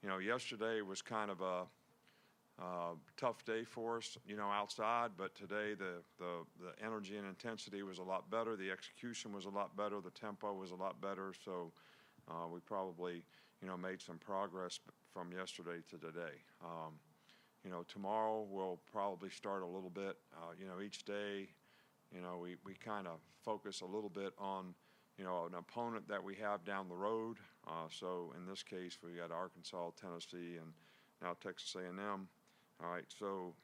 Yesterday was kind of a tough day for us, outside. But today the energy and intensity was a lot better. The execution was a lot better. The tempo was a lot better. So we probably, made some progress from yesterday to today. Tomorrow we'll probably start a little bit. Each day, we kind of focus a little bit on, an opponent that we have down the road. So in this case, we got Arkansas, Tennessee, and now Texas A&M. All right, so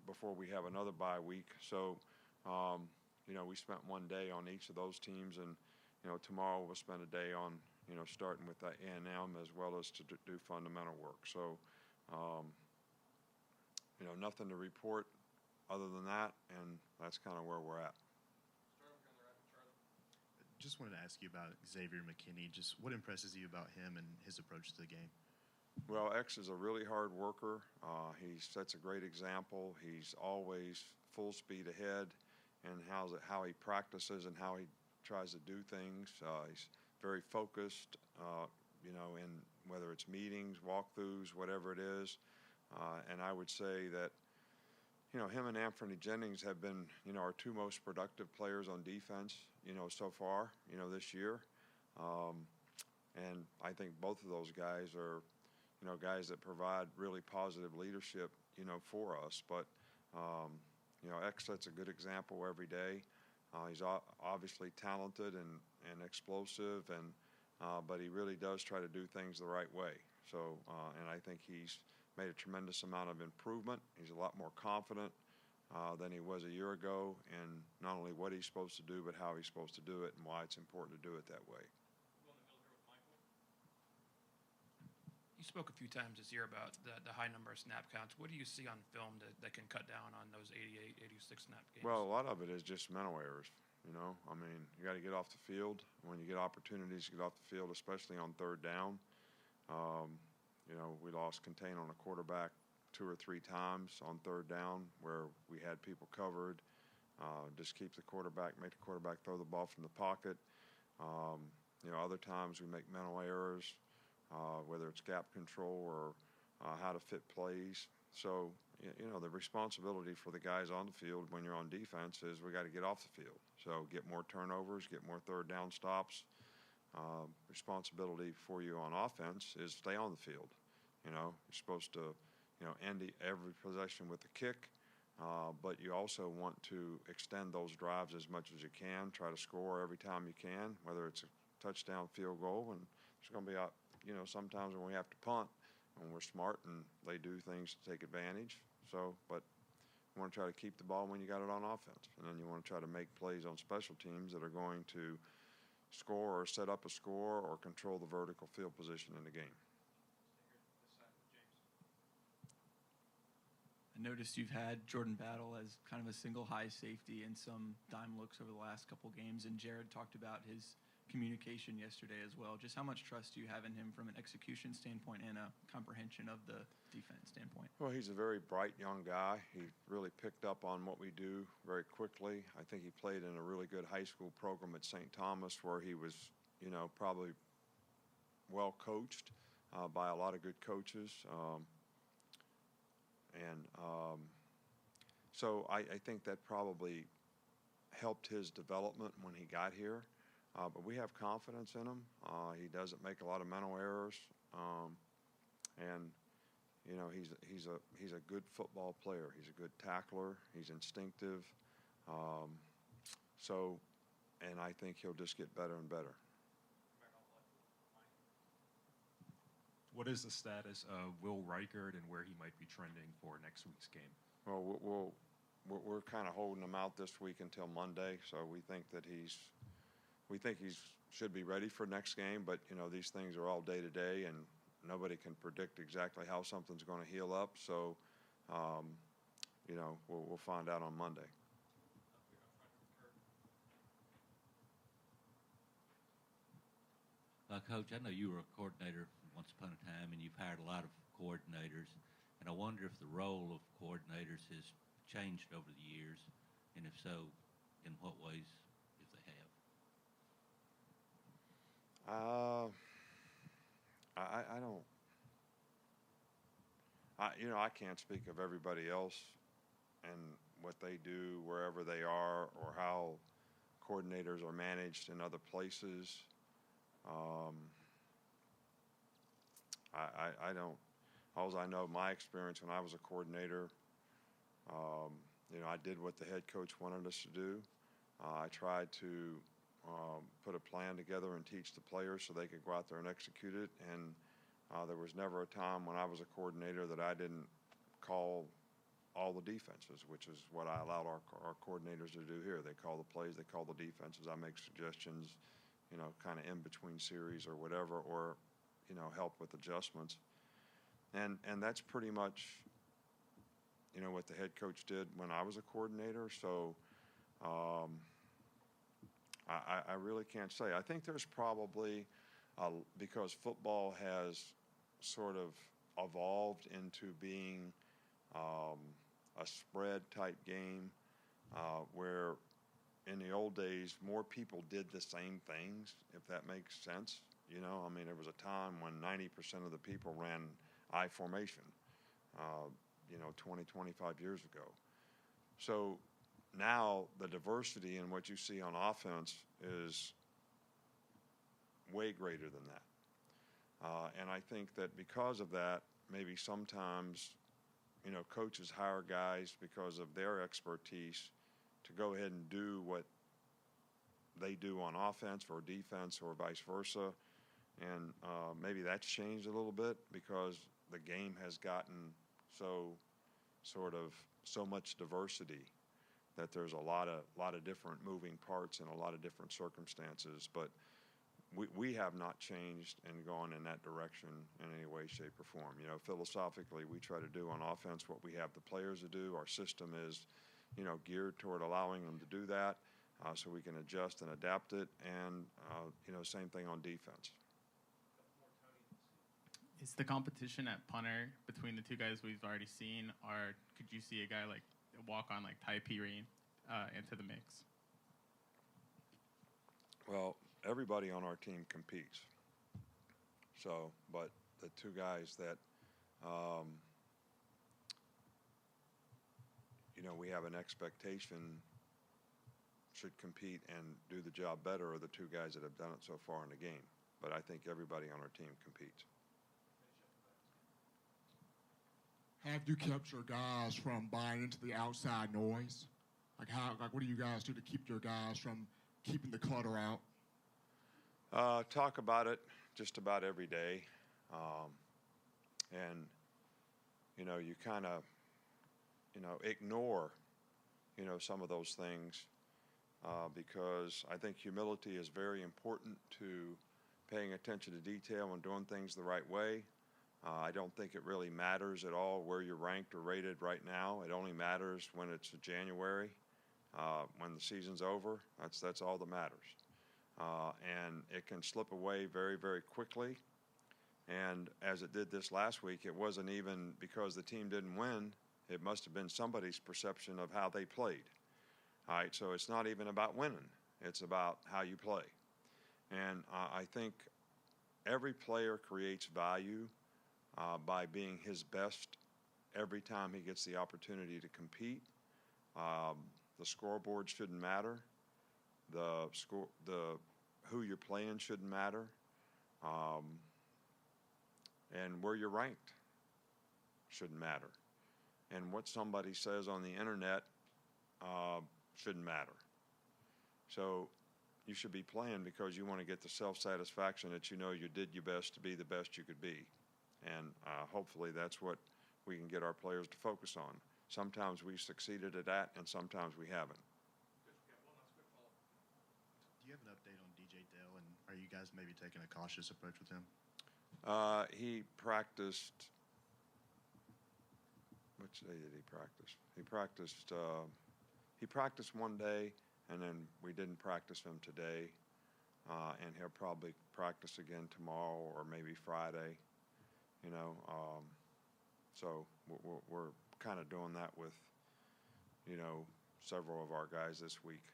before we have another bye week. So, we spent one day on each of those teams, and, tomorrow we'll spend a day on, starting with A&M as well as to do fundamental work. So, nothing to report other than that, and that's kind of where we're at. Just wanted to ask you about Xavier McKinney. Just what impresses you about him and his approach to the game? Well, X is a really hard worker. He sets a great example. He's always full speed ahead in how he practices and how he tries to do things. He's very focused, in whether it's meetings, walkthroughs, whatever it is. And I would say that, him and Anthony Jennings have been, our two most productive players on defense, so far, this year. And I think both of those guys are, guys that provide really positive leadership, for us. But, X sets a good example every day. He's obviously talented and explosive, but he really does try to do things the right way. So, and I think he's made a tremendous amount of improvement. He's a lot more confident than he was a year ago, and not only what he's supposed to do, but how he's supposed to do it and why it's important to do it that way. You spoke a few times this year about the high number of snap counts. What do you see on film that can cut down on those 88, 86 snap games? Well, a lot of it is just mental errors. You got to get off the field. When you get opportunities to get off the field, especially on third down, we lost contain on a quarterback 2 or 3 times on third down where we had people covered. Just keep the quarterback, make the quarterback throw the ball from the pocket. Other times we make mental errors, whether it's gap control or how to fit plays. So, the responsibility for the guys on the field when you're on defense is we got to get off the field. So get more turnovers, get more third down stops. Responsibility for you on offense is stay on the field. You're supposed to, end every possession with a kick, but you also want to extend those drives as much as you can, try to score every time you can, whether it's a touchdown, field goal, and there's going to be, sometimes when we have to punt, and we're smart and they do things to take advantage. So, but you want to try to keep the ball when you got it on offense, and then you want to try to make plays on special teams that are going to score or set up a score or control the vertical field position in the game. I noticed you've had Jordan Battle as kind of a single high safety and some dime looks over the last couple games, and Jared talked about his communication yesterday as well. Just how much trust do you have in him from an execution standpoint and a comprehension of the defense standpoint? Well, he's a very bright young guy. He really picked up on what we do very quickly. I think he played in a really good high school program at St. Thomas where he was, probably well coached by a lot of good coaches. So I think that probably helped his development when he got here. But we have confidence in him. He doesn't make a lot of mental errors, and he's a good football player. He's a good tackler. He's instinctive. And I think he'll just get better and better. What is the status of Will Rikard and where he might be trending for next week's game? Well, we're kind of holding him out this week until Monday, so we think that he should be ready for next game. But these things are all day to day, and nobody can predict exactly how something's going to heal up. So, we'll find out on Monday. Coach, I know you were a coordinator once upon a time, and you've hired a lot of coordinators, and I wonder if the role of coordinators has changed over the years, and if so, in what ways, if they have? I don't I can't speak of everybody else and what they do wherever they are or how coordinators are managed in other places. I don't. All I know, my experience when I was a coordinator, I did what the head coach wanted us to do. I tried to put a plan together and teach the players so they could go out there and execute it. And there was never a time when I was a coordinator that I didn't call all the defenses, which is what I allowed our coordinators to do here. They call the plays, they call the defenses. I make suggestions, kind of in between series or whatever, or help with adjustments. And that's pretty much what the head coach did when I was a coordinator. So I really can't say. I think there's probably because football has sort of evolved into being a spread type game where in the old days more people did the same things, if that makes sense. There was a time when 90% of the people ran I formation, 20, 25 years ago. So now the diversity in what you see on offense is way greater than that. And I think that because of that, maybe sometimes, coaches hire guys because of their expertise to go ahead and do what they do on offense or defense or vice versa. And maybe that's changed a little bit because the game has gotten so much diversity that there's a lot of different moving parts and a lot of different circumstances. But we have not changed and gone in that direction in any way, shape, or form. Philosophically, we try to do on offense what we have the players to do. Our system is, geared toward allowing them to do that, so we can adjust and adapt it. And same thing on defense. Is the competition at punter between the two guys we've already seen, or could you see a guy like walk on like Ty Perine into the mix? Well, everybody on our team competes. So, but the two guys that, we have an expectation should compete and do the job better are the two guys that have done it so far in the game. But I think everybody on our team competes. Have you kept your guys from buying into the outside noise? What do you guys do to keep your guys from keeping the clutter out? Talk about it just about every day. And, you kind of, ignore, some of those things because I think humility is very important to paying attention to detail and doing things the right way. I don't think it really matters at all where you're ranked or rated right now. It only matters when it's January, when the season's over. That's all that matters. And it can slip away very, very quickly. And as it did this last week, it wasn't even because the team didn't win. It must have been somebody's perception of how they played. All right, so it's not even about winning. It's about how you play. And I think every player creates value by being his best every time he gets the opportunity to compete. The scoreboard shouldn't matter. Who you're playing shouldn't matter. And where you're ranked shouldn't matter. And what somebody says on the internet shouldn't matter. So you should be playing because you want to get the self-satisfaction that you did your best to be the best you could be. And hopefully that's what we can get our players to focus on. Sometimes we've succeeded at that, and sometimes we haven't. Do you have an update on DJ Dale, and are you guys maybe taking a cautious approach with him? He practiced. Which day did he practice? He practiced one day, and then we didn't practice him today. And he'll probably practice again tomorrow or maybe Friday. So we're kind of doing that with, several of our guys this week.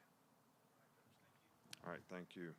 All right, thank you.